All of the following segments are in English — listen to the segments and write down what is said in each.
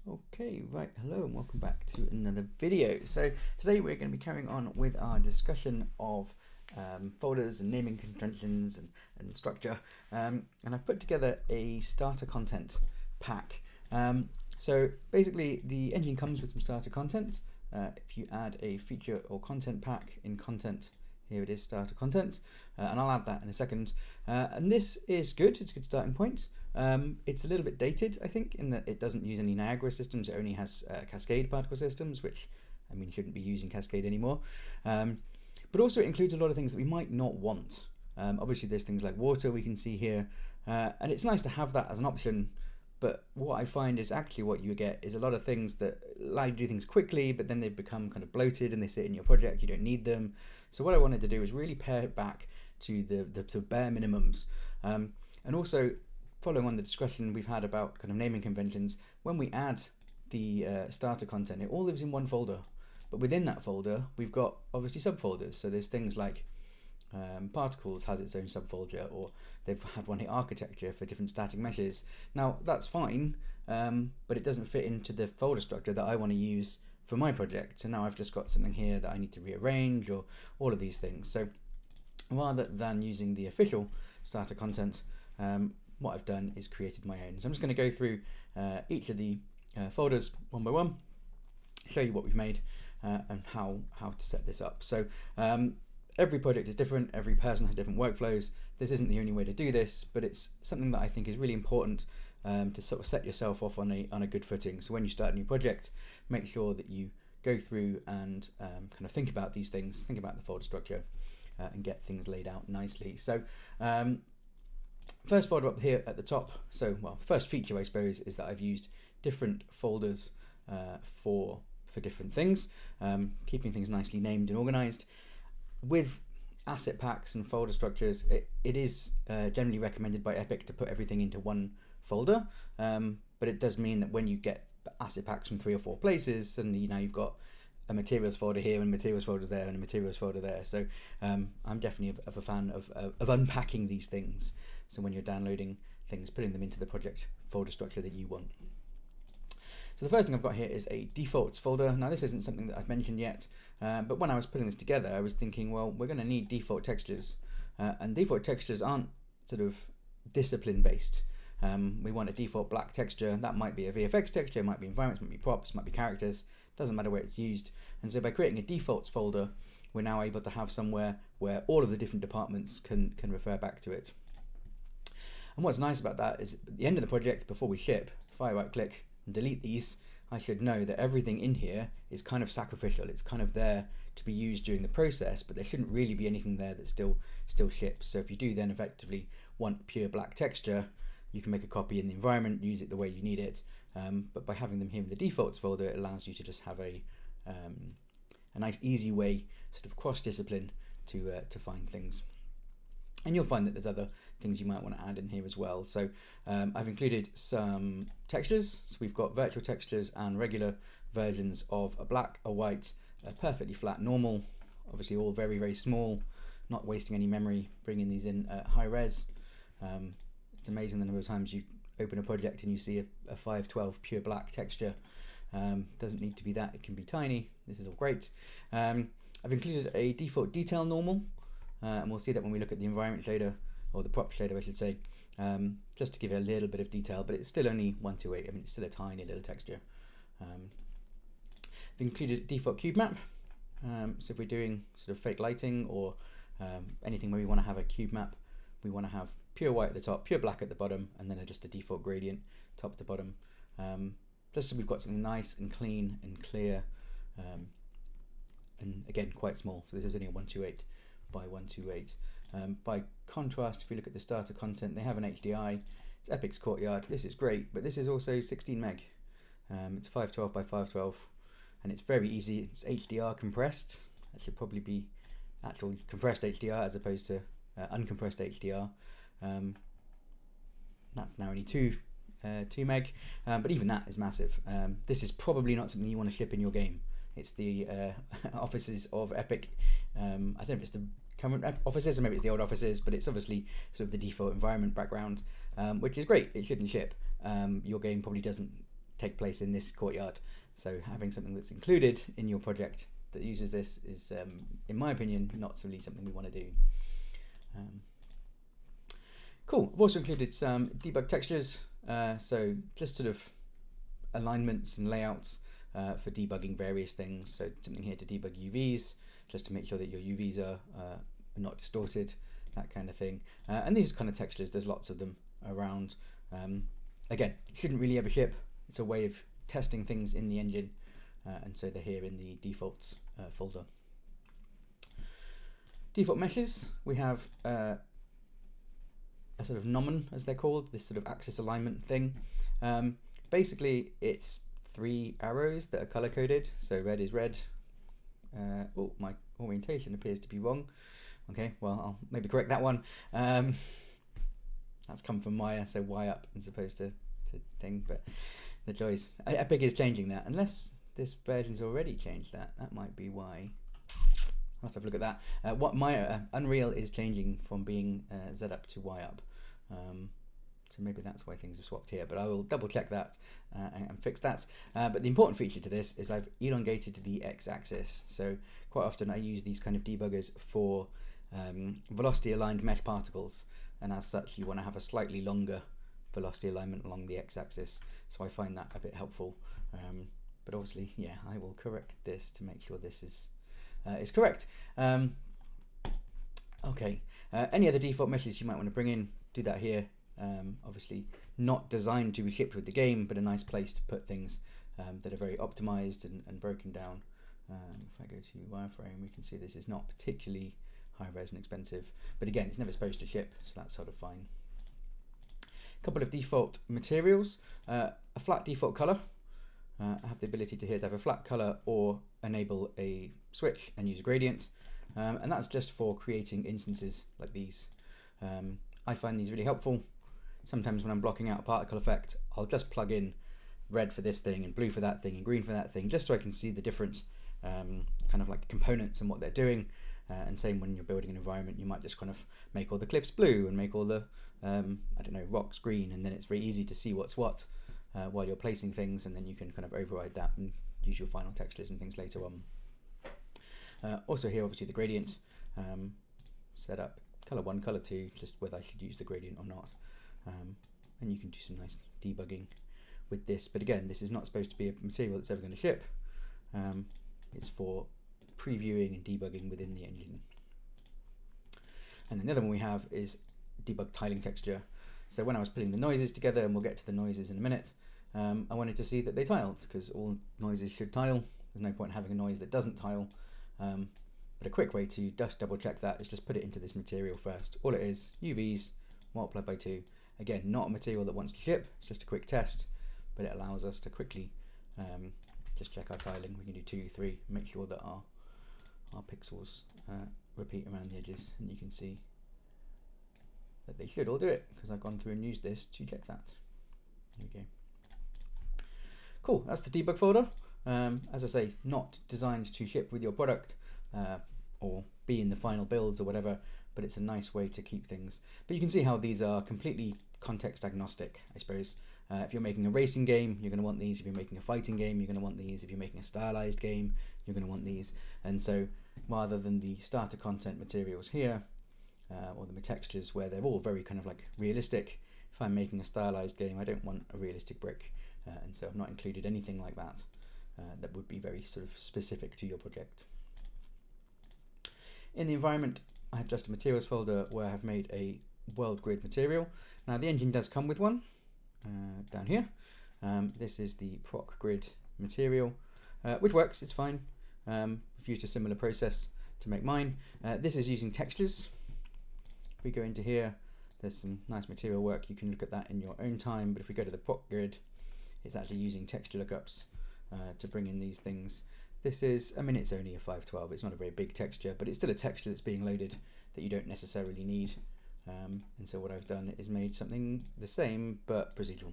Okay, right, hello and welcome back to another video. So today we're going to be carrying on with our discussion of folders and naming conventions and structure. And I've put together a starter content pack. So basically the engine comes with some starter content. If you add a feature or content pack in content, here it is, starter content, and I'll add that in a second. And this is good, it's a good starting point. It's a little bit dated, I think, in that it doesn't use any Niagara systems. It only has Cascade particle systems, which, I mean, you shouldn't be using Cascade anymore. But also it includes a lot of things that we might not want. Obviously there's things like water we can see here, and it's nice to have that as an option. But what I find is actually what you get is a lot of things that allow you to do things quickly, but then they become kind of bloated and they sit in your project, you don't need them. So what I wanted to do is really pare it back to the bare minimums. And also, following on the discussion we've had about kind of naming conventions, when we add the starter content, it all lives in one folder. But within that folder, we've got obviously subfolders. So there's things like particles has its own subfolder, or they've had one here, architecture, for different static meshes. Now that's fine, but it doesn't fit into the folder structure that I want to use for my project. So now I've just got something here that I need to rearrange, or all of these things. So rather than using the official starter content, what I've done is created my own. So I'm just going to go through each of the folders one by one, show you what we've made and how to set this up. So every project is different, every person has different workflows. This isn't the only way to do this, but it's something that I think is really important to sort of set yourself off on a good footing. So when you start a new project, make sure that you go through and kind of think about these things, think about the folder structure, and get things laid out nicely. So first folder up here at the top, so well, first feature I suppose is that I've used different folders for different things, keeping things nicely named and organized. With asset packs and folder structures, it is generally recommended by Epic to put everything into one folder, but it does mean that when you get asset packs from 3 or 4 places, suddenly now you've got a materials folder here and materials folders there and a materials folder there. So I'm definitely a fan of unpacking these things. So when you're downloading things, putting them into the project folder structure that you want. So the first thing I've got here is a defaults folder. Now this isn't something that I've mentioned yet, but when I was putting this together, I was thinking, well, we're going to need default textures, and default textures aren't sort of discipline based. We want a default black texture. That might be a VFX texture, it might be environments, might be props, might be characters. Doesn't matter where it's used. And so by creating a defaults folder, we're now able to have somewhere where all of the different departments can refer back to it. And what's nice about that is at the end of the project, before we ship, if I right click and delete these, I should know that everything in here is kind of sacrificial. It's kind of there to be used during the process, but there shouldn't really be anything there that still ships. So if you do then effectively want pure black texture, you can make a copy in the environment, use it the way you need it. But by having them here in the defaults folder, it allows you to just have a nice easy way, sort of cross-discipline, to find things. And you'll find that there's other things you might want to add in here as well. So I've included some textures. So we've got virtual textures and regular versions of a black, a white, a perfectly flat normal, obviously all very, very small, not wasting any memory, bringing these in at high res. It's amazing the number of times you open a project and you see a 512 pure black texture. Doesn't need to be that, it can be tiny. This is all great. I've included a default detail normal, and we'll see that when we look at the environment shader, or the prop shader I should say, just to give it a little bit of detail, but it's still only 128. I mean, it's still a tiny little texture. I've included a default cube map. So if we're doing sort of fake lighting or anything where we want to have a cube map, we want to have pure white at the top, pure black at the bottom, and then just a default gradient top to bottom. Just so we've got something nice and clean and clear, and again quite small. So this is only a 128 by 128. By contrast, if we look at the starter content, they have an HDI. It's Epic's Courtyard. This is great, but this is also 16 meg. It's 512 by 512, and it's very easy. It's HDR compressed. That should probably be actual compressed HDR as opposed to uncompressed HDR. That's now only 2 meg, but even that is massive. This is probably not something you want to ship in your game. It's the offices of Epic. I don't know if it's the current offices or maybe it's the old offices, but it's obviously sort of the default environment background, which is great. It shouldn't ship. Your game probably doesn't take place in this courtyard. So having something that's included in your project that uses this is, in my opinion, not really something we want to do. Cool. I've also included some debug textures, so just sort of alignments and layouts for debugging various things. So something here to debug UVs, just to make sure that your UVs are not distorted, that kind of thing. And these kind of textures, there's lots of them around. Again, shouldn't really ever ship. It's a way of testing things in the engine, and so they're here in the defaults folder. Default meshes, we have a sort of gnomon, as they're called, this sort of axis alignment thing. Basically, it's 3 arrows that are color coded. So red is red. Oh, my orientation appears to be wrong. Okay, well, I'll maybe correct that one. That's come from Maya, so Y up as opposed to thing, but the joys. Epic is changing that, unless this version's already changed that. That might be why. I'll have to have a look at that. What Maya, Unreal is changing from being Z up to Y up. So maybe that's why things have swapped here, but I will double check that and fix that. But the important feature to this is I've elongated the x-axis. So quite often I use these kind of debuggers for velocity aligned mesh particles, and as such you want to have a slightly longer velocity alignment along the x-axis. So I find that a bit helpful. But obviously, yeah, I will correct this to make sure this is correct. Okay, any other default meshes you might want to bring in, do that here. Obviously not designed to be shipped with the game, but a nice place to put things that are very optimized and broken down. If I go to wireframe, we can see this is not particularly high res and expensive, but again, it's never supposed to ship, so that's sort of fine. A couple of default materials, a flat default color. I have the ability to here to have a flat color or enable a switch and use a gradient, and that's just for creating instances like these. I find these really helpful. Sometimes when I'm blocking out a particle effect, I'll just plug in red for this thing and blue for that thing and green for that thing, just so I can see the different kind of like components and what they're doing. And same when you're building an environment, you might just kind of make all the cliffs blue and make all the I don't know, rocks green, and then it's very easy to see what's what while you're placing things, and then you can kind of override that and use your final textures and things later on. Also here, obviously the gradient set up color 1, color 2, just whether I should use the gradient or not. And you can do some nice debugging with this, but again, this is not supposed to be a material that's ever going to ship. It's for previewing and debugging within the engine. And then the other one we have is debug tiling texture. So when I was putting the noises together, and we'll get to the noises in a minute, I wanted to see that they tiled, because all noises should tile. There's no point in having a noise that doesn't tile. But a quick way to just double check that is just put it into this material first. All it is, UVs multiplied by 2. Again, not a material that wants to ship, it's just a quick test, but it allows us to quickly just check our tiling. We can do 2, 3, make sure that our pixels repeat around the edges, and you can see that they should all do it, because I've gone through and used this to check that. There we go. Cool, that's the debug folder. As I say, not designed to ship with your product or be in the final builds or whatever, but it's a nice way to keep things. But you can see how these are completely context agnostic, I suppose. If you're making a racing game, you're going to want these. If you're making a fighting game, you're going to want these. If you're making a stylized game, you're going to want these. And so rather than the starter content materials here, or the textures where they're all very kind of like realistic, if I'm making a stylized game, I don't want a realistic brick. And so I've not included anything like that that would be very sort of specific to your project. In the environment, I have just a materials folder where I've made a world grid material. Now the engine does come with one down here. This is the proc grid material, which works, it's fine. I've used a similar process to make mine. This is using textures. If we go into here, there's some nice material work. You can look at that in your own time, but if we go to the proc grid, it's actually using texture lookups to bring in these things. This is, I mean, it's only a 512, it's not a very big texture, but it's still a texture that's being loaded that you don't necessarily need. And so what I've done is made something the same, but procedural.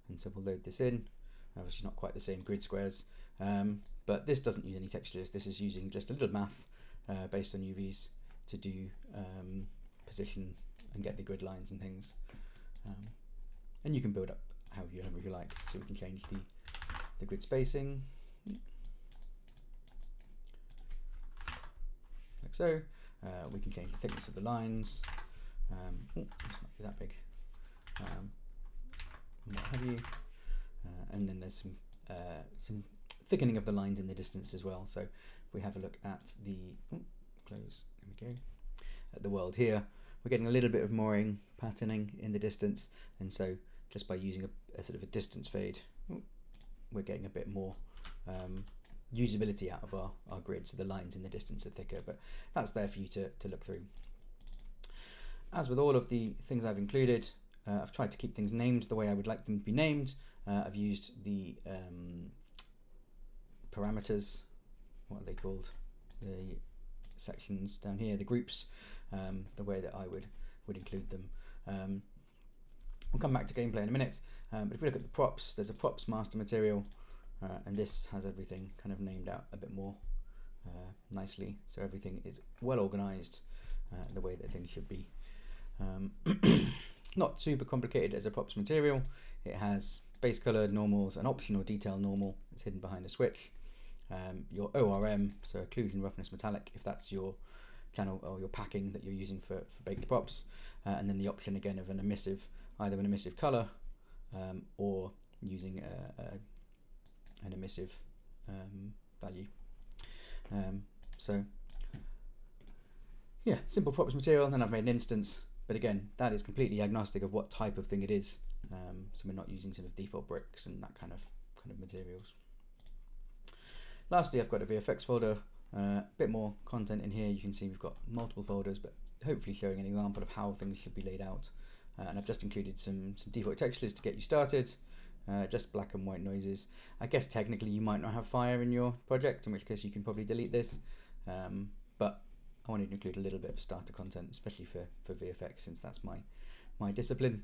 And so we'll load this in. Obviously not quite the same grid squares, but this doesn't use any textures. This is using just a little math based on UVs to do position and get the grid lines and things. And you can build up however you like. So we can change the grid spacing, like so. We can change the thickness of the lines. This might be that big. And what have you. And then there's some thickening of the lines in the distance as well. So if we have a look at the close, there we go, at the world here, we're getting a little bit of mooring patterning in the distance, and so just by using a sort of a distance fade, we're getting a bit more usability out of our grid, so the lines in the distance are thicker, but that's there for you to look through. As with all of the things I've included, I've tried to keep things named the way I would like them to be named. I've used the parameters, what are they called? The sections down here, the groups, the way that I would include them. We'll come back to gameplay in a minute, but if we look at the props, there's a props master material, and this has everything kind of named out a bit more nicely, so everything is well organized the way that things should be. Not super complicated as a props material. It has base color normals, an optional detail normal that's hidden behind a switch, your ORM, so occlusion roughness metallic, if that's your channel or your packing that you're using for baked props, and then the option again of an emissive, either an emissive color or using an emissive value. So yeah, simple props material, and then I've made an instance, but again, that is completely agnostic of what type of thing it is. So we're not using sort of default bricks and that kind of materials. Lastly, I've got a VFX folder, a bit more content in here. You can see we've got multiple folders, but hopefully showing an example of how things should be laid out. And I've just included some default textures to get you started, just black and white noises. I guess technically you might not have fire in your project, in which case you can probably delete this, but I wanted to include a little bit of starter content, especially for VFX, since that's my discipline.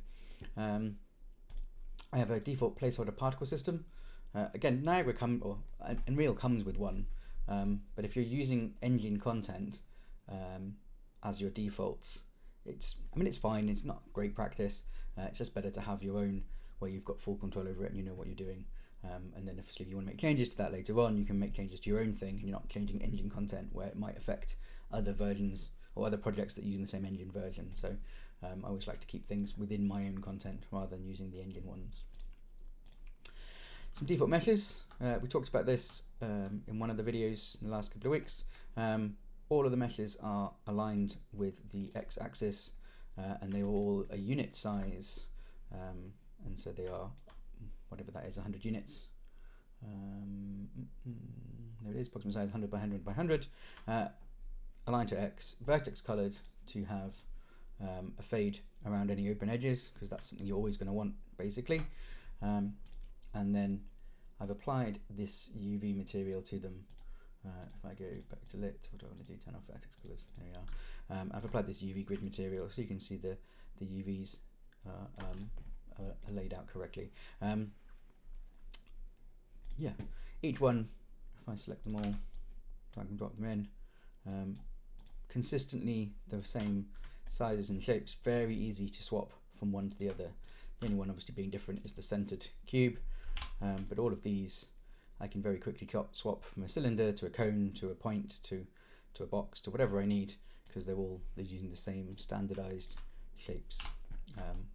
I have a default placeholder particle system. Again, Niagara Unreal comes with one, but if you're using engine content as your defaults, it's fine. It's not great practice. It's just better to have your own, where you've got full control over it and you know what you're doing. And then obviously if you want to make changes to that later on, you can make changes to your own thing, and you're not changing engine content where it might affect other versions or other projects that are using the same engine version. So I always like to keep things within my own content rather than using the engine ones. Some default meshes. We talked about this in one of the videos in the last couple of weeks. All of the meshes are aligned with the x-axis, and they're all a unit size, and so they are, whatever that is, 100 units. There it is, approximate size 100 by 100 by 100. Aligned to X, vertex colored to have a fade around any open edges, because that's something you're always going to want, basically. And then I've applied this UV material to them. If I go back to lit, what do I want to do? Turn off vertex colors. There we are. I've applied this UV grid material, so you can see the UVs are laid out correctly. Yeah, each one, if I select them all, drag and drop them in, consistently the same sizes and shapes, very easy to swap from one to the other. The only one obviously being different is the centered cube, but all of these I can very quickly swap from a cylinder to a cone to a point to a box to whatever I need, because they're using the same standardized shapes,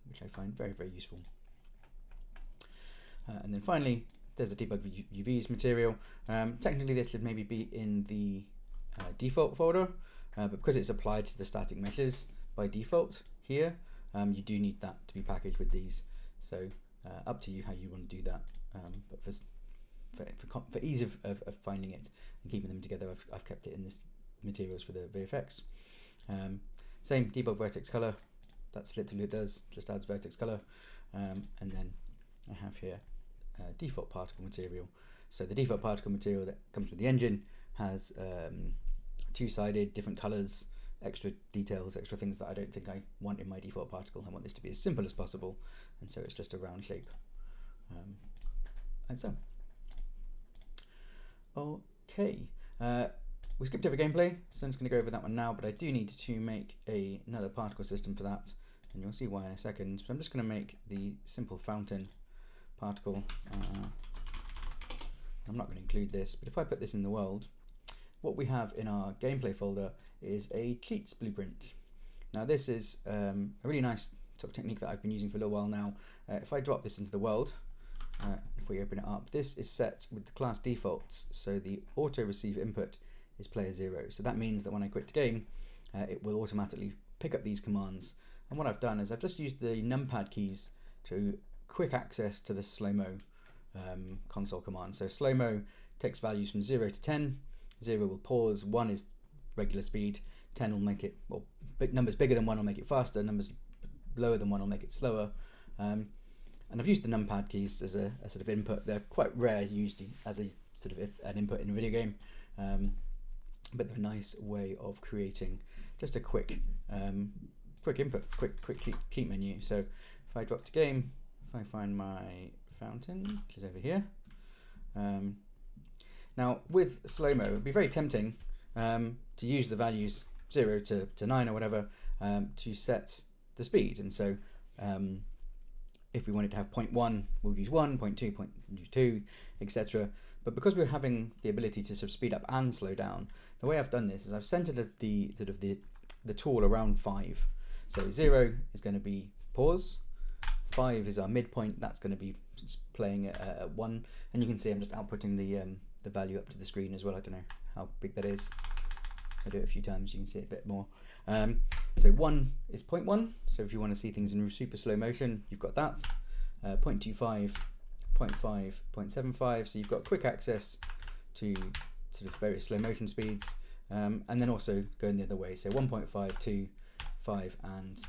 which I find very, very useful. And then finally, there's the debug UVs material. Technically this should maybe be in the default folder, but because it's applied to the static meshes by default here, you do need that to be packaged with these. So up to you how you want to do that. But for ease of finding it and keeping them together, I've kept it in this materials for the VFX. Same debug vertex color. That's literally what it does, just adds vertex color. And then I have here default particle material. So the default particle material that comes with the engine has two-sided, different colors, extra details, extra things that I don't think I want in my default particle. I want this to be as simple as possible, and so it's just a round shape. And so, okay, we skipped over gameplay, so I'm just going to go over that one now, but I do need to make another particle system for that, and you'll see why in a second. So I'm just going to make the simple fountain particle. I'm not going to include this, but if I put this in the world, what we have in our gameplay folder is a cheats blueprint. Now this is a really nice sort of technique that I've been using for a little while now. If I drop this into the world, if we open it up, this is set with the class defaults, so the auto receive input is player 0. So that means that when I quit the game, it will automatically pick up these commands. And what I've done is I've just used the numpad keys to quick access to the slow-mo console command. So slow-mo takes values from 0 to 10. 0 will pause, 1 is regular speed, 10 will make it, well, numbers bigger than 1 will make it faster, numbers lower than 1 will make it slower. And I've used the numpad keys as a sort of input. They're quite rare usually as a sort of an input in a video game, but they're a nice way of creating just a quick input, quick cheat menu. So if I drop to game, if I find my fountain, which is over here. Now with slow-mo, it would be very tempting to use the values 0 to 9 or whatever to set the speed. And so if we wanted to have 0.1, we'll use 1, 0.2, 0.2, etc. But because we're having the ability to sort of speed up and slow down, the way I've done this is I've centered the tool around 5. So 0 is going to be pause, 5 is our midpoint, that's going to be playing at 1, and you can see I'm just outputting the value up to the screen as well. I don't know how big that is. I do it a few times, you can see it a bit more. So 1 is 0.1, so if you want to see things in super slow motion, you've got that. 0.25, 0.5, 0.75, so you've got quick access to sort of various slow motion speeds, and then also going the other way, so 1.5, 2, 5, and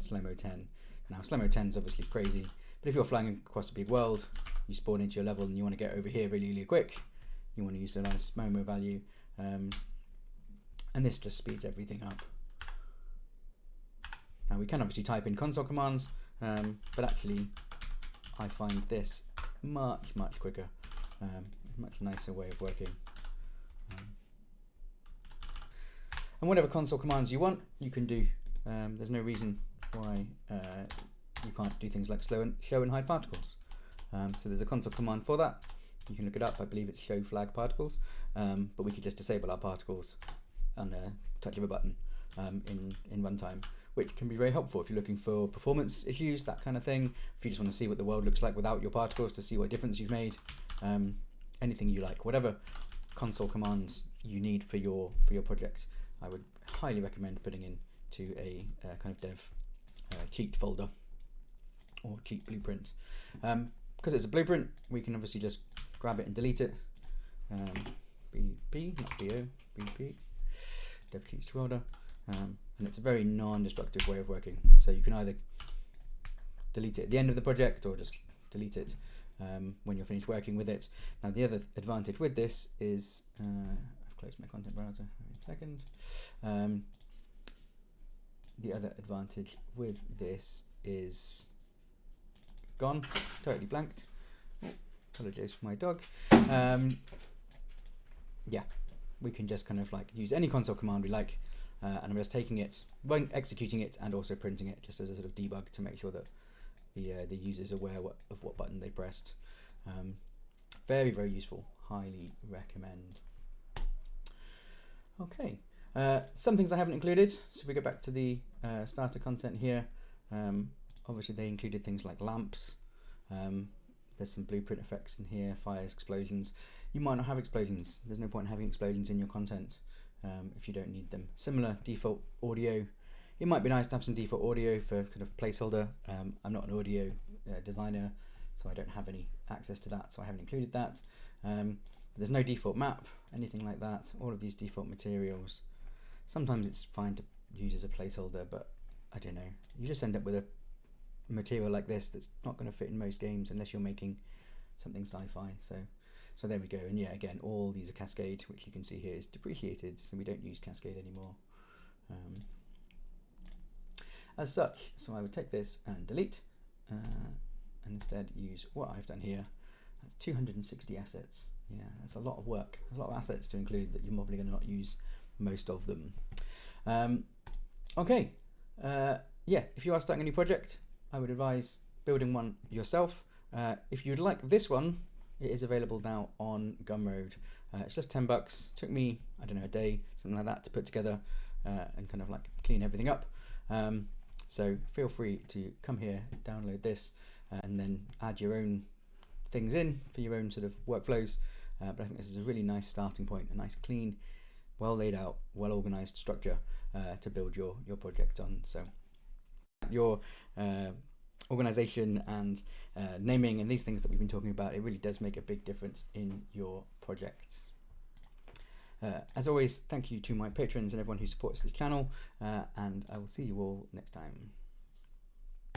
slow-mo 10. Now slow-mo 10 is obviously crazy, but if you're flying across a big world, you spawn into your level and you want to get over here really quick, you want to use a nice slow-mo value, and this just speeds everything up. Now we can obviously type in console commands, but actually I find this much quicker, much nicer way of working. And whatever console commands you want, you can do. There's no reason why you can't do things like show and hide particles. So there's a console command for that. You can look it up. I believe it's show flag particles, but we could just disable our particles on a touch of a button in runtime, which can be very helpful if you're looking for performance issues, that kind of thing. If you just want to see what the world looks like without your particles, to see what difference you've made, anything you like, whatever console commands you need for your project, I would highly recommend putting into a kind of dev cheat folder or cheat blueprint. Because it's a blueprint, we can obviously just grab it and delete it. BP, not BO, BP, dev cheats folder. And it's a very non-destructive way of working. So you can either delete it at the end of the project or just delete it when you're finished working with it. Now the other advantage with this is, I've closed my content browser in a second. The other advantage with this is gone, totally blanked. Oh, apologies for my dog. Yeah, we can just kind of like use any console command we like. And I'm just taking it, executing it, and also printing it just as a sort of debug to make sure that the user is aware of what button they pressed. Very useful. Highly recommend. Okay, some things I haven't included. So if we go back to the starter content here, obviously they included things like lamps. There's some blueprint effects in here, fires, explosions. You might not have explosions. There's no point in having explosions in your content. If you don't need them. Similar default audio. It might be nice to have some default audio for kind of placeholder. I'm not an audio designer, so I don't have any access to that, so I haven't included that. There's no default map, anything like that. All of these default materials. Sometimes it's fine to use as a placeholder, but I don't know. You just end up with a material like this that's not going to fit in most games unless you're making something sci-fi. So there we go, and yeah, again, all these are Cascade, which you can see here is depreciated, so we don't use Cascade anymore. As such, so I would take this and delete, and instead use what I've done here. That's 260 assets. Yeah, that's a lot of work, a lot of assets to include that you're probably going to not use most of them. Yeah, if you are starting a new project, I would advise building one yourself, If you'd like this one, it is available now on Gumroad. It's just $10. Took me, I don't know, a day, something like that, to put together and kind of like clean everything up. So feel free to come here, download this, and then add your own things in for your own sort of workflows. But I think this is a really nice starting point, a nice, clean, well laid out, well organized structure to build your project on. So your organization and naming and these things that we've been talking about, it really does make a big difference in your projects. As always, thank you to my patrons and everyone who supports this channel, and I will see you all next time.